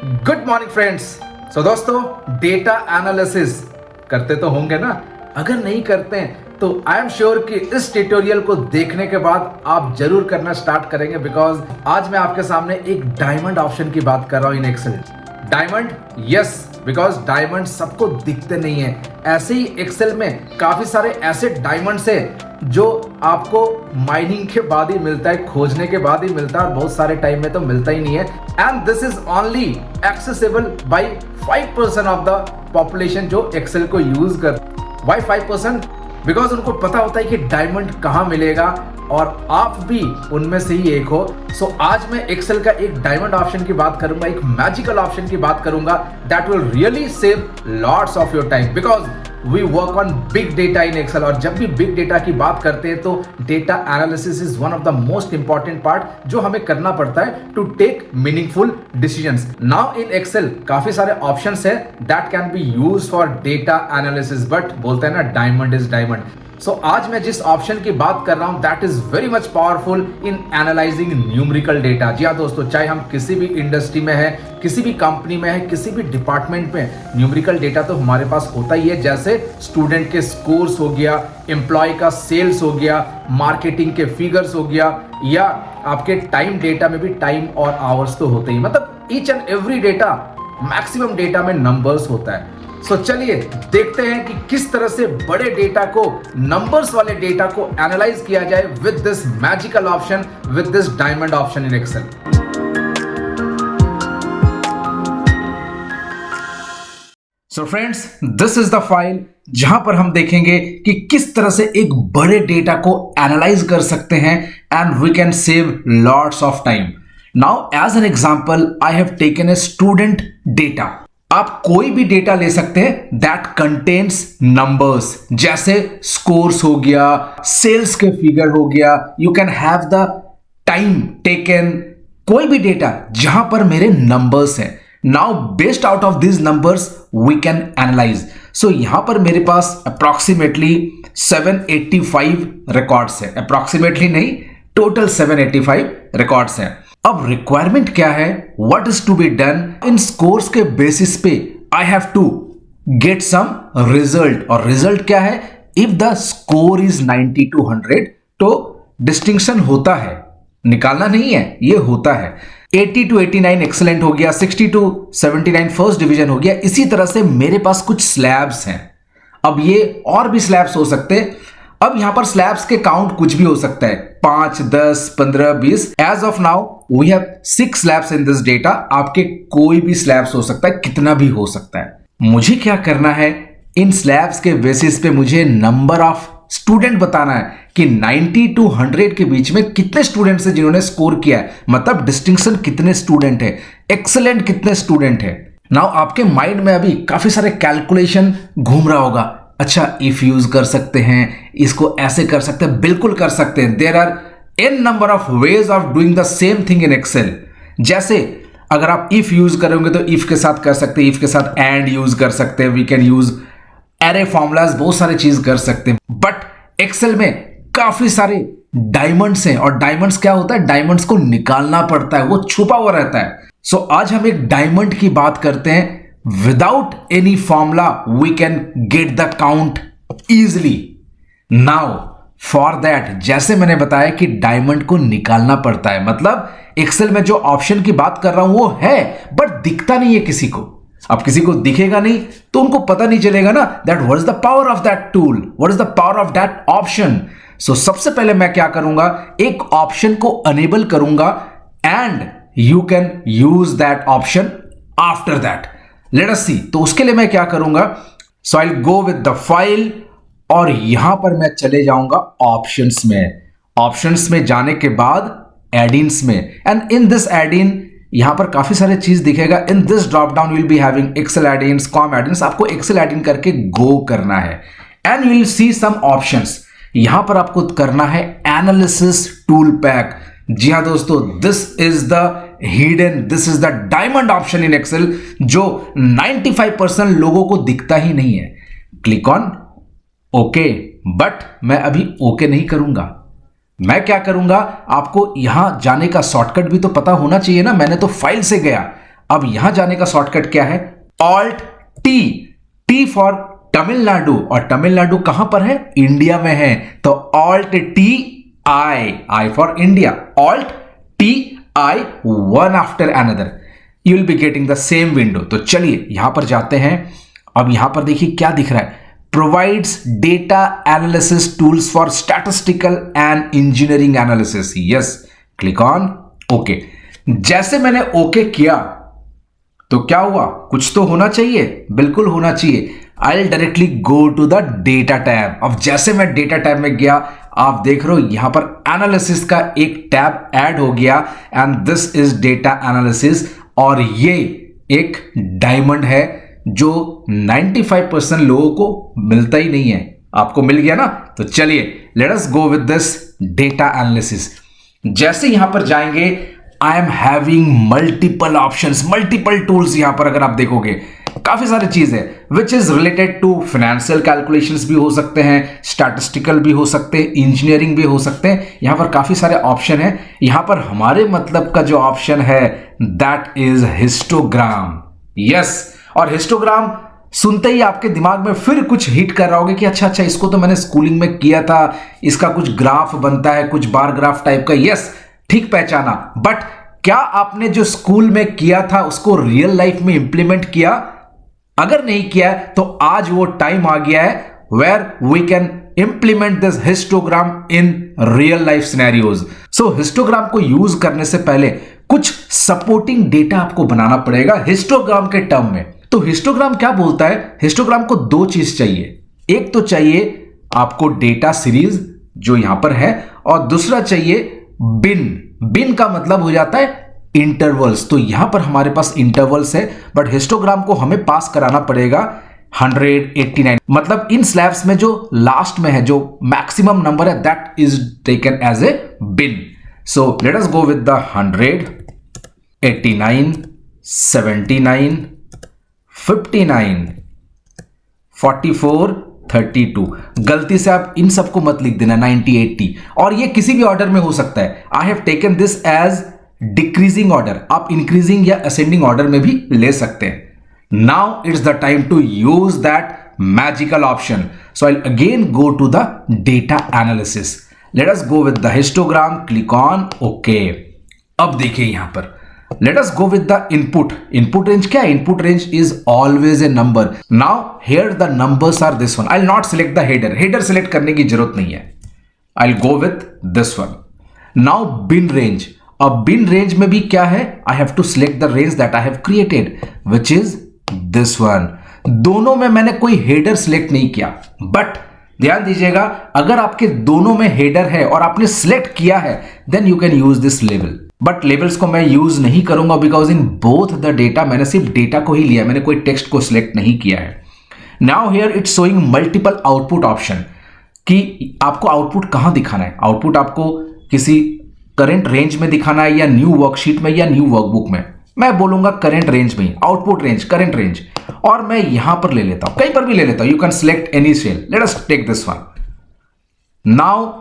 Good morning friends. सो दोस्तों, data analysis करते तो होंगे ना। अगर नहीं करते हैं तो आई एम श्योर कि इस ट्यूटोरियल को देखने के बाद आप जरूर करना स्टार्ट करेंगे, बिकॉज आज मैं आपके सामने एक डायमंड ऑप्शन की बात कर रहा हूं in excel. Diamond, yes, because diamond सबको दिखते नहीं है। ऐसे ही एक्सेल में काफी सारे ऐसे डायमंड्स है जो आपको माइनिंग के बाद ही मिलता है, खोजने के बाद ही मिलता है, और बहुत सारे टाइम में तो मिलता ही नहीं है। And this is only accessible bye 5% of the population जो एक्सेल को यूज कर। वाई 5%? बिकॉज उनको पता होता है कि डायमंड कहां मिलेगा, और आप भी उनमें से ही एक हो। सो आज मैं एक्सेल का एक डायमंड ऑप्शन की बात करूंगा, एक मैजिकल ऑप्शन की बात करूंगा that will really save lots of your time, because we work on big data in Excel. और जब भी बिग डेटा की बात करते हैं तो data analysis is one of the most important part जो हमें करना पड़ता है to take meaningful decisions. Now in Excel काफी सारे ऑप्शंस है that can be used for data analysis, but बोलते हैं ना डायमंड इज डायमंड। सो आज मैं जिस ऑप्शन की बात कर रहा हूं that is very much powerful in analysing numerical data. जी हाँ दोस्तों, चाहे हम किसी भी इंडस्ट्री में है, किसी भी कंपनी में है, किसी भी डिपार्टमेंट में, न्यूमेरिकल डेटा तो हमारे पास होता ही है। जैसे स्टूडेंट के स्कोर्स हो गया, एम्प्लॉय का सेल्स हो गया, मार्केटिंग के फिगर्स हो गया, या आपके टाइम डेटा में भी टाइम और आवर्स तो होते ही। मतलब each and every data, maximum data में नंबर्स होता है। सो चलिए देखते हैं कि किस तरह से बड़े डेटा को, नंबर्स वाले डेटा को एनालाइज किया जाए with this magical option, with this diamond option in Excel. So friends, this is the file जहां पर हम देखेंगे कि किस तरह से एक बड़े डेटा को एनालाइज कर सकते हैं and we can save lots of time. Now as an example I have taken a student data. आप कोई भी डेटा ले सकते हैं दैट कंटेन्स नंबर्स, जैसे स्कोर्स हो गया, सेल्स के फिगर हो गया, you can have the time taken, कोई भी डेटा जहां पर मेरे नंबर्स हैं। Now based out of this numbers we can analyse. So यहां पर मेरे पास अप्रोक्सीमेटली 785 रिकॉर्ड्स है। अप्रोक्सीमेटली नहीं, टोटल 785 रिकॉर्ड्स हैं। अब रिक्वायरमेंट क्या है, what is to be done? In scores के बेसिस पे I have to get some result. और रिजल्ट क्या है? If the score is 90 to 100 तो डिस्टिंक्शन होता है, निकालना नहीं है, ये होता है। 80 to 89 एक्सेलेंट हो गया, 60 to 79 फर्स्ट डिवीजन हो गया। इसी तरह से मेरे पास कुछ स्लैब्स हैं। अब ये और भी स्लैब्स हो सकते हैं। अब यहां पर स्लैब्स के काउंट कुछ भी हो सकता है, 5, 10, 15, 20। As of now we have 6 slabs in this data. आपके कोई भी स्लैब्स हो सकता है, कितना भी हो सकता है। मुझे क्या करना है, इन स्लैब्स के बेसिस पे मुझे नंबर ऑफ स्टूडेंट बताना है कि 90 to 100 के बीच में कितने स्टूडेंट्स हैं जिन्होंने स्कोर किया है। मतलब डिस्टिंक्शन कितने स्टूडेंट है, एक्सेलेंट कितने स्टूडेंट है। नाउ आपके माइंड में अभी काफी सारे कैलकुलेशन घूम रहा होगा। अच्छा, इफ यूज कर सकते हैं, इसको ऐसे कर सकते हैं, बिल्कुल कर सकते हैं। There are n number of ways of doing the same thing in Excel. जैसे अगर आप इफ यूज करोगे तो इफ के साथ कर सकते हैं, इफ के साथ एंड यूज कर सकते हैं, we can use array formulas, बहुत सारी चीज कर सकते हैं। बट एक्सेल में काफी सारे डायमंड्स हैं, और डायमंड्स क्या होता है, डायमंड्स को निकालना पड़ता है, वो छुपा हुआ रहता है। सो आज हम एक डायमंड की बात करते हैं। Without any formula, we can get the count easily. Now, for that, जैसे मैंने बताया कि डायमंड को निकालना पड़ता है। मतलब एक्सेल में जो ऑप्शन की बात कर रहा हूं वो है, बट दिखता नहीं है किसी को। अब किसी को दिखेगा नहीं तो उनको पता नहीं चलेगा ना that what is the power of that tool, what is the power of that option. So सबसे पहले मैं क्या करूंगा, एक ऑप्शन को अनेबल करूंगा and you can use that option after that. Let us see. तो उसके लिए मैं क्या करूंगा, so I will go with the file, और यहां पर मैं चले जाऊंगा ऑप्शंस में। ऑप्शंस में जाने के बाद एड-इन्स में, एंड इन दिस एड-इन यहां पर काफी सारे चीज दिखेगा। In this drop down you will be having Excel add-ins, COM add-ins. आपको एक्सेल एड-इन करके गो करना है and you will see some options. यहां पर आपको करना है एनालिसिस टूल पैक। जी हाँ दोस्तों, this is the hidden, this is the diamond option in Excel जो 95% लोगों को दिखता ही नहीं है। क्लिक ऑन ओके, बट मैं अभी ओके नहीं करूंगा। मैं क्या करूंगा, आपको यहां जाने का शॉर्टकट भी तो पता होना चाहिए ना। मैंने तो फाइल से गया, अब यहां जाने का शॉर्टकट क्या है? Alt T, T for Tamil Nadu, और तमिलनाडु कहां पर है? इंडिया में है, तो alt T I, I for India, alt T I, one after another, you will be getting the same window. तो चलिए यहां पर जाते हैं। अब यहां पर देखिए क्या दिख रहा है, provides data analysis tools for statistical and engineering analysis, yes, click on okay. जैसे मैंने ओके किया तो क्या हुआ? कुछ तो होना चाहिए, बिल्कुल होना चाहिए। I will directly go to the data tab. अब जैसे मैं डेटा टैब में गया, आप देख रहे हो यहां पर एनालिसिस का एक टैब ऐड हो गया, and this is data analysis. और ये एक डायमंड है जो 95% लोगों को मिलता ही नहीं है। आपको मिल गया ना? तो चलिए let us go with this data analysis. जैसे यहां पर जाएंगे, I am having multiple options, multiple tools. यहां पर अगर आप देखोगे काफी सारी चीजें which is related to financial calculations भी हो सकते हैं, स्टैटिस्टिकल भी हो सकते हैं, इंजीनियरिंग भी हो सकते हैं। यहां पर काफी सारे ऑप्शन हैं। यहां पर हमारे मतलब का जो ऑप्शन है दैट इज हिस्टोग्राम, यस। और हिस्टोग्राम सुनते ही आपके दिमाग में फिर कुछ हिट कर रहा होगा कि अच्छा अच्छा, इसको तो मैंने स्कूलिंग में किया था, इसका कुछ ग्राफ बनता है, कुछ बार ग्राफ टाइप का, यस, ठीक पहचाना। बट क्या आपने जो स्कूल में किया था उसको रियल लाइफ में इंप्लीमेंट किया? अगर नहीं किया तो आज वो टाइम आ गया है where we can implement this histogram in real life scenarios. So histogram को यूज करने से पहले कुछ सपोर्टिंग डेटा आपको बनाना पड़ेगा हिस्टोग्राम के टर्म में। तो हिस्टोग्राम क्या बोलता है? हिस्टोग्राम को दो चीज चाहिए, एक तो चाहिए आपको डेटा सीरीज जो यहां पर है, और दूसरा चाहिए बिन। बिन का मतलब हो जाता है इंटरवल्स। तो यहां पर हमारे पास इंटरवल्स है, बट हिस्टोग्राम को हमें पास कराना पड़ेगा 189, मतलब इन स्लैब्स में जो लास्ट में है, जो मैक्सिमम नंबर है, that is taken as a bin. So let us go with the 100, 89, 79, 59, 44, 32। गलती से आप इन सबको मत लिख देना 90, 80, और ये किसी भी ऑर्डर में हो सकता है। I have taken this as decreasing order, आप इंक्रीजिंग या असेंडिंग ऑर्डर में भी ले सकते हैं। Now it's the time to use that magical option. So I again go to the data analysis. Let us go with the histogram, click on okay. अब देखिए यहां पर let us go with the input range। क्या है? input range is always a number। now here the numbers are this one। I'll not select the header select करने की जरूरत नहीं है। I'll go with this one। now bin range। अब bin range में भी क्या है? I have to select the range that I have created which is this one। दोनों में मैंने कोई header select नहीं किया, but ध्यान दीजिएगा अगर आपके दोनों में हेडर है और आपने सिलेक्ट किया है then you can use this level. But levels को मैं यूज नहीं करूंगा because in both the data मैंने सिर्फ डेटा को ही लिया, मैंने कोई टेक्स्ट को सिलेक्ट नहीं किया है। Now here it's showing multiple output option कि आपको आउटपुट कहां दिखाना है। आउटपुट आपको किसी करंट रेंज में दिखाना है या न्यू वर्कशीट में या न्यू वर्कबुक में। मैं बोलूंगा करंट रेंज में, आउटपुट रेंज, करंट रेंज, और मैं यहां पर ले लेता हूं, कहीं पर भी ले लेता हूं। You can select any cell, let us take this one. Now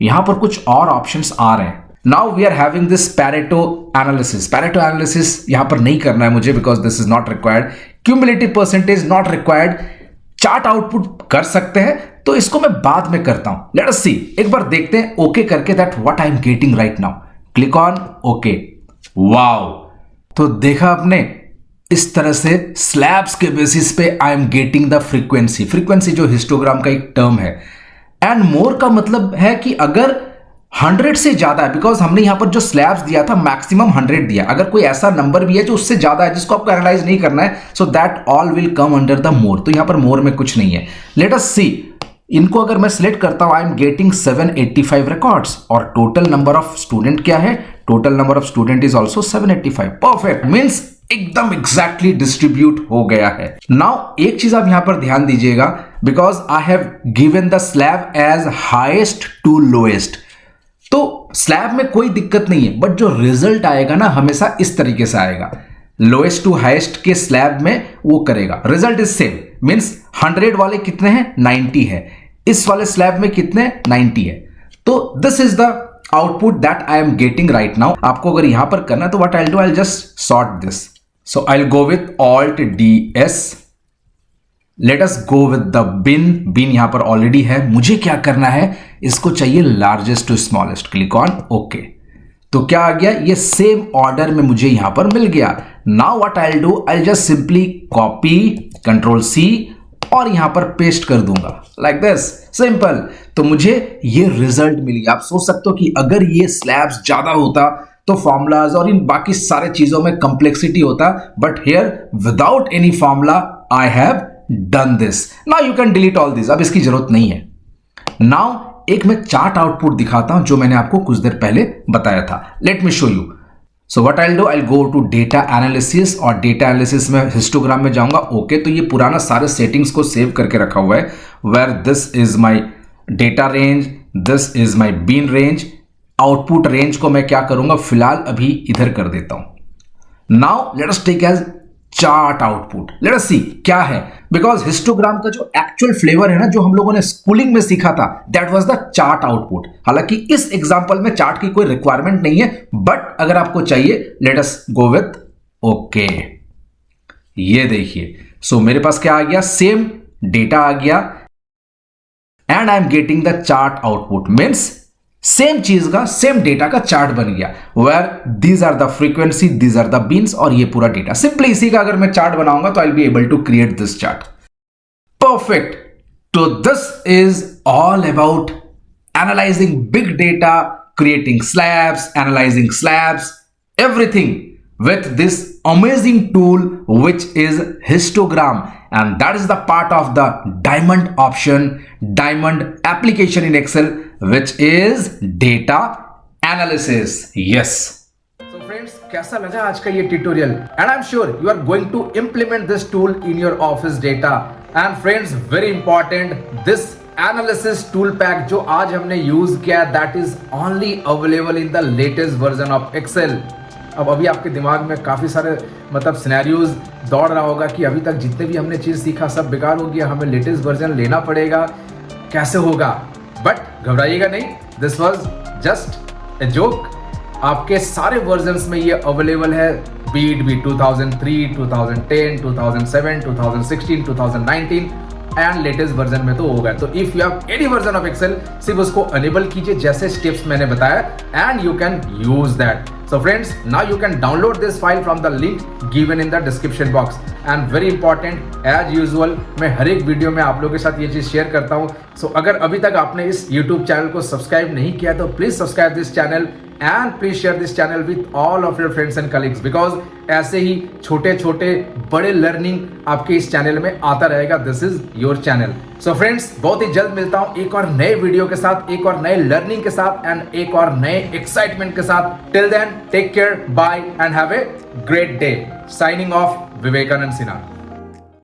यहां पर कुछ और ऑप्शंस आ रहे हैं। Now we are having this Pareto analysis. Pareto analysis यहां पर नहीं करना है मुझे because this is not required. Cumulative percentage not required. Chart output कर सकते हैं तो इसको मैं बाद में करता हूं। लेट अस सी, एक बार देखते हैं ओके करके that what I am getting right now. Click on okay. Wow, तो देखा आपने, इस तरह से स्लैब्स के बेसिस पे आई am getting the frequency. Frequency जो हिस्टोग्राम का एक टर्म है। एंड मोर का मतलब है कि अगर 100 से ज्यादा है, बिकॉज हमने यहां पर जो स्लैब्स दिया था मैक्सिमम 100 दिया, अगर कोई ऐसा नंबर भी है जो उससे ज्यादा है जिसको आपको एनालाइज नहीं करना है, so that all will come under the more. तो यहां पर मोर में कुछ नहीं है। लेट अस सी, इनको अगर मैं सिलेक्ट करता हूं, आई एम गेटिंग 785 रिकॉर्ड्स, और टोटल नंबर ऑफ स्टूडेंट क्या है? Total number of student is also 785। Perfect, means एकदम एग्जैक्टली डिस्ट्रीब्यूट हो गया है। नाउ एक चीज आप यहां पर ध्यान दीजिएगा, because I have given the slab as highest to lowest. तो स्लैब में कोई दिक्कत नहीं है, बट जो रिजल्ट आएगा ना हमेशा इस तरीके से आएगा। लोएस्ट टू हाईएस्ट के स्लैब में वो करेगा, रिजल्ट इज सेम। मींस 100 वाले कितने हैं? 90 है। इस वाले स्लैब में कितने? 90 है। तो this is the output that I am getting right now. आपको अगर यहां पर करना तो what I will do, I will just sort this. So I'll go with Alt DS. Let us go with the bin यहां पर already है. मुझे क्या करना है, इसको चाहिए largest to smallest. Click on okay. तो क्या आ गया, ये सेम ऑर्डर में मुझे यहां पर मिल गया. Now what I will do, I just simply copy, control C और यहां पर पेस्ट कर दूंगा लाइक दिस, सिंपल. तो मुझे ये रिजल्ट मिल गया. आप सोच सकते हो कि अगर ये स्लैब्स ज्यादा होता तो फॉर्मूलाज और इन बाकी सारे चीजों में कंप्लेक्सिटी होता, but here without any formula I have done this. Now you can delete all this. अब इसकी जरूरत नहीं है. नाउ एक मैं चार्ट आउटपुट दिखाता हूं जो मैंने आपको कुछ देर पहले बताया था. Let me show you. So what I will do, I will go to data analysis और डेटा एनालिसिस में हिस्टोग्राम में जाऊंगा. ओके, तो ये पुराना सारे सेटिंग्स को सेव करके रखा हुआ है. Where this is my data range, this is my bin range. Output range को मैं क्या करूंगा, फिलहाल अभी इधर कर देता हूं. Now let us take as chart output. Let us see क्या है, बिकॉज हिस्टोग्राम का जो एक्चुअल फ्लेवर है ना, जो हम लोगों ने स्कूलिंग में सीखा था, that was the chart output. हालांकि इस एग्जांपल में चार्ट की कोई रिक्वायरमेंट नहीं है, बट अगर आपको चाहिए, late us go with okay. ये देखिए, सो मेरे पास क्या आ गया, सेम डेटा आ गया and I am getting the chart output. Means same चीज का, सेम डेटा का चार्ट बन गया. Where these are the frequency, these are the bins और ये पूरा डेटा. सिंपली इसी का अगर मैं चार्ट बनाऊंगा तो I will be able to create this chart. Perfect. तो this is all about analysing big data, creating slabs, analysing slabs, everything with this amazing tool which is histogram, and that is the part of the diamond option, diamond application in Excel, which is data analysis. Yes. So friends, कैसा लगा आज का ये tutorial? And I'm sure you are going to implement this tool in your office data. And friends, very important, this analysis tool pack जो आज हमने use किया, that is only available in the latest version of Excel. अब अभी आपके दिमाग में काफ़ी सारे मतलब सिनेरियोज दौड़ रहा होगा कि अभी तक जितने भी हमने चीज़ सीखा सब बेकार हो गया, हमें लेटेस्ट वर्जन लेना पड़ेगा, कैसे होगा? बट घबराइएगा नहीं, this was just a joke. आपके सारे वर्जन्स में ये अवेलेबल है, बीट भी 2003, 2010, 2007, 2016, 2019 एंड लेटेस्ट वर्जन में तो होगा. तो if you have any version of Excel, सिर्फ उसको अनेबल कीजिए जैसे स्टेप्स मैंने बताया and you can use that. So friends, now you can download this file from the link given in the description box. And very important, as usual, मैं हर एक video में आप लोगों के साथ ये चीज़ शेयर करता हूँ. So अगर अभी तक आपने इस YouTube चैनल को सब्सक्राइब नहीं किया तो please subscribe this channel and please share this channel with all of your friends and colleagues, because ऐसे ही छोटे छोटे बड़े लर्निंग आपके इस चैनल में आता रहेगा. This is your channel. So friends, बहुत ही जल्द मिलता हूं एक और नए वीडियो के साथ, एक और नए लर्निंग के साथ एंड एक और नए एक्साइटमेंट के साथ. Till then, take care, bye and have a great day. Signing off, Vivekanand Sinha.